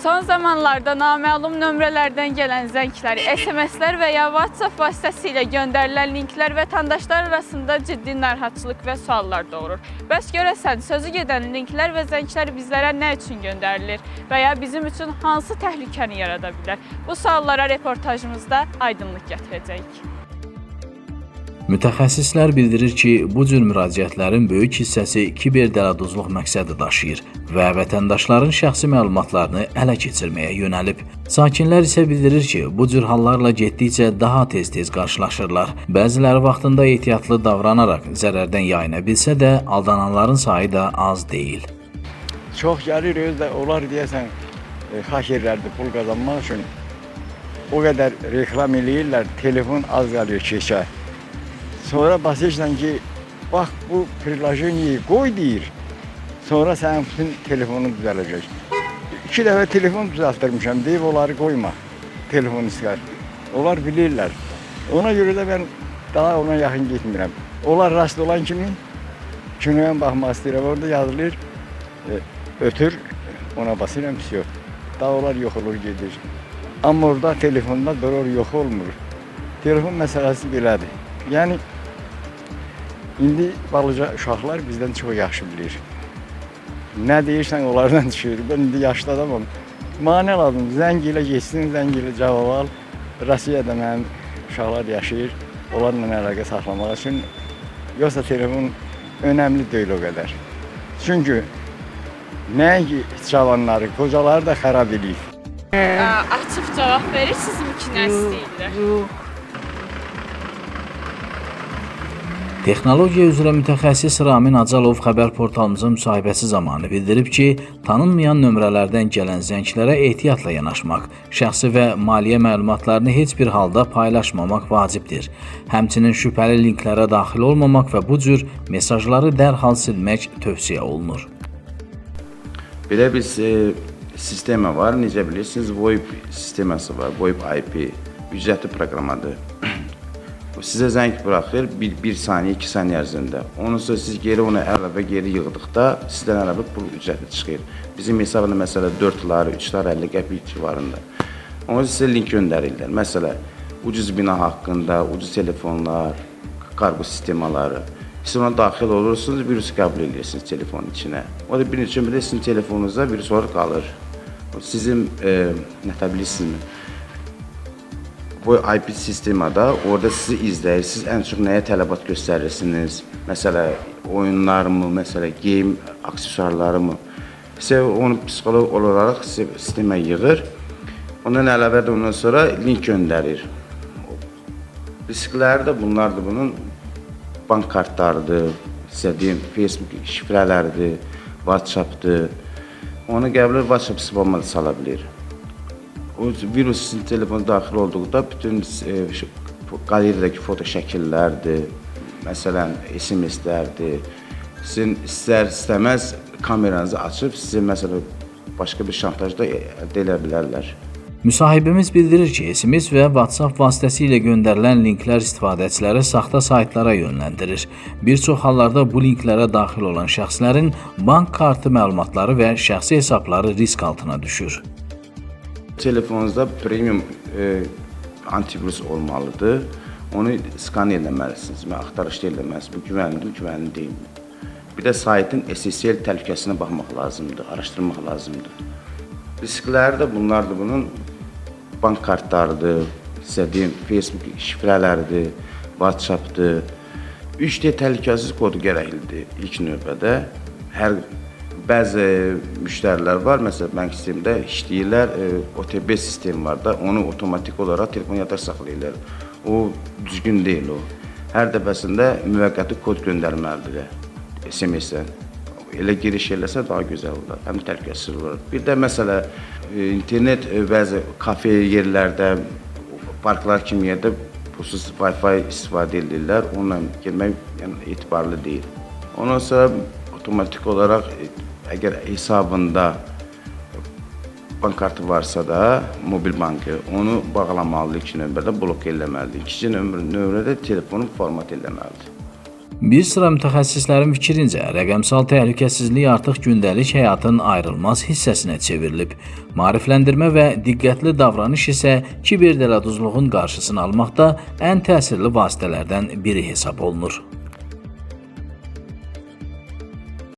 Son zamanlarda naməlum nömrələrdən gələn zənglər, SMS-lər və ya WhatsApp vasitəsilə göndərilən linklər vətəndaşlar arasında ciddi narahatçılıq və suallar doğurur. Bəs görəsən, sözü gedən linklər və zənglər bizlərə nə üçün göndərilir və ya bizim üçün hansı təhlükəni yarada bilər? Bu suallara reportajımızda aydınlıq gətirəcəyik. Mütəxəssislər bildirir ki, bu cür müraciətlərin böyük hissəsi kiberdələduzluq məqsədi daşıyır və vətəndaşların şəxsi məlumatlarını ələ keçirməyə yönəlib. Sakinlər isə bildirir ki, bu cür hallarla getdikcə daha tez-tez qarşılaşırlar. Bəziləri vaxtında ehtiyatlı davranaraq zərərdən yayına bilsə də, aldananların sayı da az deyil. Çox gəlir, özdə onlar deyəsən, xakerlərdir pul qazanmaq üçün. O qədər reklam eləyirlər, telefon az qalıyor keçə. Sonra basırsan ki, bax bu prilajeniyi qoy deyir. Sonra sənin bütün telefonun düzələcək. 2 dəfə telefon düzəltdirmişəm, deyib onları qoyma. Telefonu sıxar. Onlar bilirlər. Ona görə də mən daha ona yaxın getmirəm. Onlar rast olan kimi kinoya baxmaq istəyirəm. Orada yazılır, ötür, ona basıram, pis yox. Daha onlar yox olur, gedir. Amma orada telefonda durur, yox olmur. Telefon məsələsi belədir. Yəni, indi balaca uşaqlar bizdən çox yaxşı bilir. Nə deyirsən, onlardan düşür. Ben indi yaşlı adamım. Mane lazım, zəng ilə geçsin, zəng ilə cavab al. Rusiyada mənim uşaqlar yaşayır. Onlarla əlaqə saxlamaq üçün. Yoxsa telefon önəmli deyil o qədər. Çünki nəinki cavanları, qocaları da xarab edir. Açıq cavab verirsiniz ki, nə istəyirlər? Texnologiya üzrə mütəxəssis Ramin Acalov xəbər portalımıza müsahibəsi zamanı bildirib ki, tanınmayan nömrələrdən gələn zənglərə ehtiyatla yanaşmaq, şəxsi və maliyyə məlumatlarını heç bir halda paylaşmamaq vacibdir. Həmçinin şübhəli linklərə daxil olmamaq və bu cür mesajları dərhal silmək tövsiyə olunur. Belə bir sistema var, necə bilirsiniz, VoIP sisteması var, VoIP IP, ücrətli proqramadır. Sizə zəng buraxır 1 saniyə, 2 saniyə ərzində. Ondan sonra siz geri onu əlavə geri yığdıqda sizdən əlavə pul ücrəti çıxır. Bizim hesabında məsələ 4 ları, 3 ları 50 qəpik civarında. Onu sizə link göndərirlər. Məsələ, ucuz bina haqqında, ucuz telefonlar, kargo sistemaları. Siz ona daxil olursunuz, virüsü qəbul edirsiniz telefonun içinə. O da bir neçə sizin telefonunuzda virüs olarak qalır. Sizin, nətəbilirsinizmi? Bu IP sistemada orada sizi izləyir, siz ən çox nəyə tələbat göstərirsiniz? Məsələ, oyunlar mı, məsələ, game aksesuarları mı? Sizə onu psixolog olaraq sistemə yığır. Ondan əlavə də ondan sonra link göndərir. Riskləri də bunlardır, bunun bank kartlarıdır, sizə deyim, Facebook şifrələrdir, WhatsApp'dır. Onu qəbul WhatsApp spamına sala bilir. O virüs sizin telefona daxil olduqda bütün qaleriyadakı foto şəkillərdir, məsələn, SMS-lərdir. Sizin istər-istəməz kameranızı açıb, sizin məsələn, başqa bir şantajda əldə edə bilərlər. Müsahibimiz bildirir ki, SMS və WhatsApp vasitəsilə göndərilən linklər istifadəçiləri saxta saytlara yönləndirir. Bir çox hallarda bu linklərə daxil olan şəxslərin bank kartı məlumatları və şəxsi hesabları risk altına düşür. Telefonunuzda premium antivirus olmalıdır. Onu skan eləməlisiniz, axtarışda eləməlisiniz. Bu güvənlidir, güvənli deyilmi? Bir də saytın SSL təhlükəsinə baxmaq lazımdır, araşdırmaq lazımdır. Riskləri də bunlardır. Bunun bank kartlarıdır, sizə deyim, Facebook şifrələridir, WhatsApp'dır. 3D təhlükəsiz kodu gərəklidir ilk növbədə. Bəzi müştərilər var, məsələn, bank sistemində işləyirlər, OTP sistemi var da, onu otomatik olaraq telefon yadda saxlayırlar. O düzgün deyil o. Hər dəfəsində müvəqqəti kod göndərməlidir SMS-dən. Elə giriş eləsə daha gözəl olur, həm təhlükəsiz olur. Bir də məsələ, internet bəzi kafe yerlərdə, parklar kimi yerdə pulsuz Wi-Fi istifadə edirlər, onunla girmək etibarlı deyil. Ondan sonra otomatik olaraq əgər hesabında bank kartı varsa da, mobil bankı, onu bağlamalıdır, 2 nömrədə blok eləməlidir. 2 nömrədə telefonu format eləməlidir. Bir sıra mütəxəssislərin fikrincə, rəqəmsal təhlükəsizlik artıq gündəlik həyatın ayrılmaz hissəsinə çevrilib. Maarifləndirmə və diqqətli davranış isə kiberdələduzluğun qarşısını almaqda ən təsirli vasitələrdən biri hesab olunur.